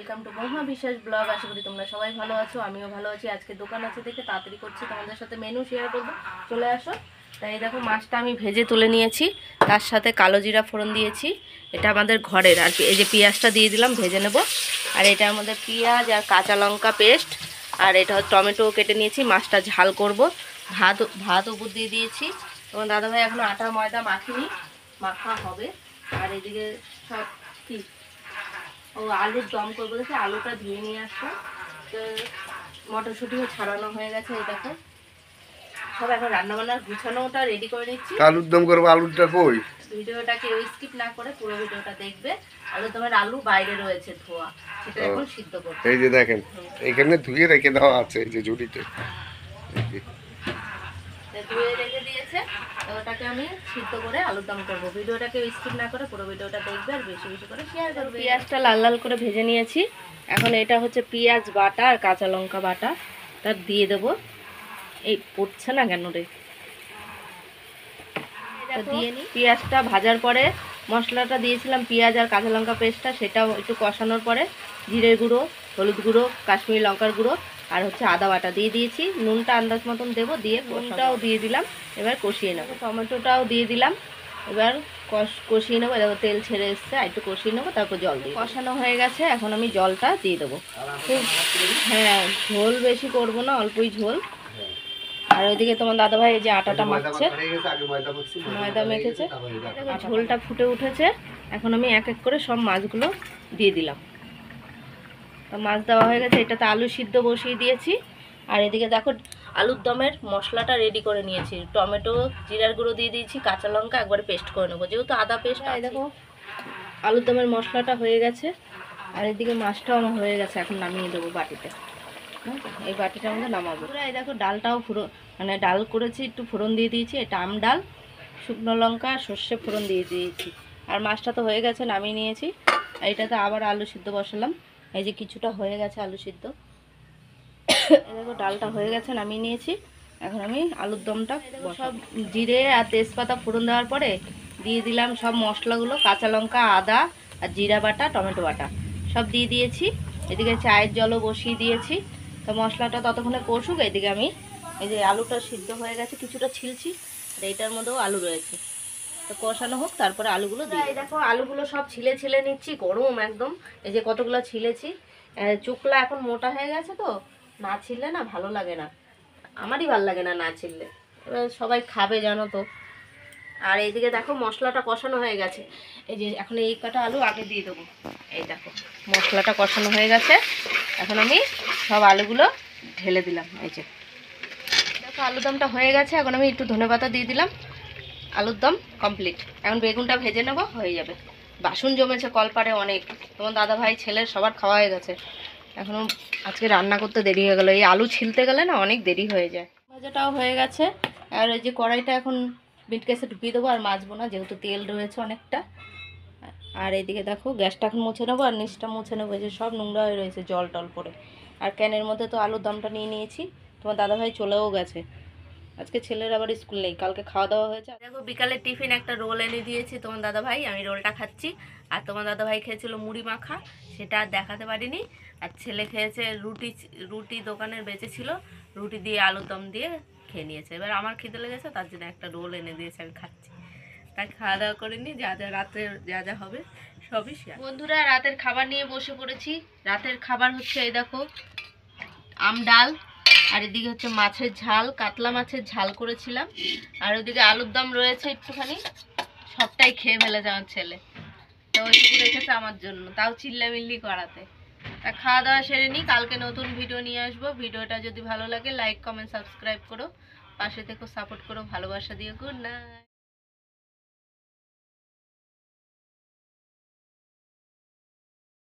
Welcome to মহা বিশ্বাস blog. আশা করি তোমরা সবাই ভালো আছো, আমিও ভালো আছি। আজকে দোকান আছে দেখে তাড়াতাড়ি করছি, তোমাদের সাথে মেনু শেয়ার করবো, চলে আসো। তাই দেখো মাছটা আমি ভেজে তুলে নিয়েছি, তার সাথে কালো জিরা ফোড়ন দিয়েছি। এটা আমাদের ঘরের, আর এই যে পেঁয়াজটা দিয়ে দিলাম, ভেজে নেব। আর এটা আমাদের পেঁয়াজ আর কাঁচা লঙ্কা পেস্ট, আর এটা টমেটো কেটে নিয়েছি। মাছটা ঝাল করব। ভাত উপর দিয়ে দিয়েছি। তোমার দাদাভাই এখনো আটা ময়দা মাখিনি, মাখা হবে। আর এদিকে সব কি ও আলুর দম করবো দেখে আলুটা ধুয়ে নিয়ে আসবো। তো মটরশুঁটিও ছাড়ানো হয়ে গেছে, এই দেখো সব এখন রান্নাবান্নার গুছানোটা রেডি করে নিচ্ছি। আলুর দম করবো, আলুটা কই? ভিডিওটা কেউ স্কিপ না করে পুরো ভিডিওটা দেখবে। আলু দমের আলু বাইরে রয়েছে ধোয়া, সেটা এখন সিদ্ধ করবো। এই যে দেখেন, এখানে ধুয়ে রেখে দেওয়া আছে এই যে ঝুড়িতে, ধুয়ে রেখে দিয়েছে। ওটাকে আমি সিদ্ধ করে আলুর দম করবো। ভিডিওটাকে স্কিপ না করে পুরো ভিডিওটা দেখবে আর বেশি বেশি করে শেয়ার করবে। পেঁয়াজটা লাল লাল করে ভেজে নিয়েছি। এখন এটা হচ্ছে পেঁয়াজ বাটা আর কাঁচা লঙ্কা বাটা, তার দিয়ে দেবো। এই পড়ছে না কেন রে, দিয়ে নিই। পেঁয়াজটা ভাজার পরে মশলাটা দিয়েছিলাম, পেঁয়াজ আর কাঁচা লঙ্কা পেস্টটা, সেটাও একটু কষানোর পরে জিরের গুঁড়ো, হলুদ গুঁড়ো, কাশ্মীরি লঙ্কার গুঁড়ো আর হচ্ছে আদা বাটা দিয়ে দিয়েছি। নুনটা আন্দাজ মতন দেবো, দিয়ে নুনটাও দিয়ে দিলাম। এবার কষিয়ে নেবো। টমেটোটাও দিয়ে দিলাম, এবার কষিয়ে নেবো। দেখো তেল ছেড়ে এসছে, একটু কষিয়ে নেবো, তারপর জল দিয়ে কষানো হয়ে গেছে। এখন আমি জলটা দিয়ে দেবো। হ্যাঁ, ঝোল বেশি করবো না, অল্পই ঝোল। আর ওইদিকে তোমার দাদাভাই এই যে আটাটা মাখছে, ময়দা মেখেছে। ঝোলটা ফুটে উঠেছে। এখন আমি এক এক করে সব মাছগুলো দিয়ে দিলাম। তো মাছ দেওয়া হয়ে গেছে। এটাতে আলু সিদ্ধ বসিয়ে দিয়েছি। আর এদিকে দেখো আলুর দমের মশলাটা রেডি করে নিয়েছি। টমেটো, জিরার গুঁড়ো দিয়ে দিয়েছি, কাঁচা লঙ্কা একবারে পেস্ট করে নেবো, যেহেতু আদা পেস্ট। দেখো আলুর দমের মশলাটা হয়ে গেছে। আর এদিকে মাছটাও আমার হয়ে গেছে। এখন নামিয়ে দেবো বাটিতে, এই বাটিটার মধ্যে নামাবো। এই দেখো ডালটাও মানে ডাল করেছি, একটু ফোড়ন দিয়ে দিয়েছি। এটা আম ডাল, শুকনো লঙ্কা সর্ষে ফোড়ন দিয়ে দিয়েছি। আর মাছটা তো হয়ে গেছে, নামিয়ে নিয়েছি। এইটাতে আবার আলু সিদ্ধ বসালাম। এই যে কিছুটা হয়ে গেছে আলু সিদ্ধ। এই দেখো ডালটা হয়ে গেছে, নামিয়ে নিয়েছি। এখন আমি আলুর দমটা সব জিরে আর তেজপাতা ফোড়ন দেওয়ার পরে দিয়ে দিলাম সব মশলাগুলো, কাঁচা লঙ্কা, আদা আর জিরা বাটা, টমেটো বাটা সব দিয়ে দিয়েছি। এদিকে চায়ের জলও বসিয়ে দিয়েছি। তো মশলাটা ততক্ষণে কষুক। এদিকে আমি এই যে আলুটা সিদ্ধ হয়ে গেছে, কিছুটা ছিলছি, আর এইটার মধ্যেও আলু রয়েছে। তো কষানো হোক, তারপরে আলুগুলো দিই। এই দেখো আলুগুলো সব ছিলে নিচ্ছি, গরম একদম। এই যে কতগুলো ছিলেছি। চুকলা এখন মোটা হয়ে গেছে, তো না ছিললে না ভালো লাগে না, আমারই ভালো লাগে না না ছিললে। এবার সবাই খাবে জানো তো। আর এইদিকে দেখো মশলাটা কষানো হয়ে গেছে। এই যে এখন এই কটা আলু আগে দিয়ে দেবো। এই দেখো মশলাটা কষানো হয়ে গেছে। এখন আমি সব আলুগুলো ঢেলে দিলাম। এই যে দেখো আলুর দমটা হয়ে গেছে। এখন আমি একটু ধনেপাতা দিয়ে দিলাম। আলুর দম কমপ্লিট। এখন বেগুনটা ভেজে নেব, হয়ে যাবে। বাসন জমেছে কলপারে অনেক। তোমার দাদা ভাই ছেলের সবার খাওয়া হয়ে গেছে। এখনও আজকে রান্না করতে দেরি হয়ে গেল। এই আলু ছিলতে গেলে না অনেক দেরি হয়ে যায়। ভাজাটাও হয়ে গেছে। আর এই যে কড়াইটা এখন মিট কেসে ঢুকিয়ে দেবো, আর মাজবো না যেহেতু তেল রয়েছে অনেকটা। আর এইদিকে দেখো গ্যাসটা এখন মুছে নেবো, আর নিচটা মুছে নেবো। যে সব নোংরা হয়ে রয়েছে জল টল পরে। আর ক্যানের মধ্যে তো আলুর দমটা নিয়ে নিয়েছি। তোমার দাদাভাই চলেও গেছে, আজকে ছেলের আবার স্কুল নেই, কালকে খাওয়া দাওয়া হয়েছে। দেখো বিকালে টিফিন একটা রোল এনে দিয়েছি তোমার দাদাভাই, আমি রোলটা খাচ্ছি। আর তোমার দাদাভাই খেয়েছিল মুড়ি মাখা, সেটা আর দেখাতে পারিনি। আর ছেলে খেয়েছে রুটি দোকানের বেঁচেছিল, রুটি দিয়ে আলুর দম দিয়ে খেয়ে নিয়েছে। এবার আমার খিদে লেগেছে, তার জন্য একটা রোল এনে দিয়েছে, আমি খাচ্ছি। তাই খাওয়া দাওয়া করিনি, যা যা রাতে যা যা হবে সবই শেয়ার। বন্ধুরা রাতের খাবার নিয়ে বসে পড়েছি। রাতের খাবার হচ্ছে এই দেখো আম ডাল, আর এদিকে হচ্ছে মাছের ঝাল, কাতলা মাছের ঝাল করেছিলাম। আর ওইদিকে আলুর দম রয়েছে একটুখানি, সবটাই খেয়ে ফেলেছে আমার ছেলে। তো ওইটুকু রেখেছে আমার জন্য, তাও চিল্লামিল্লি করাতে। তা খাওয়া দাওয়া সেরে নিই, কালকে নতুন ভিডিও নিয়ে আসবো। ভিডিওটা যদি ভালো লাগে লাইক কমেন্ট সাবস্ক্রাইব করো, পাশে থেকো, সাপোর্ট করো, ভালোবাসা দিও। Good night.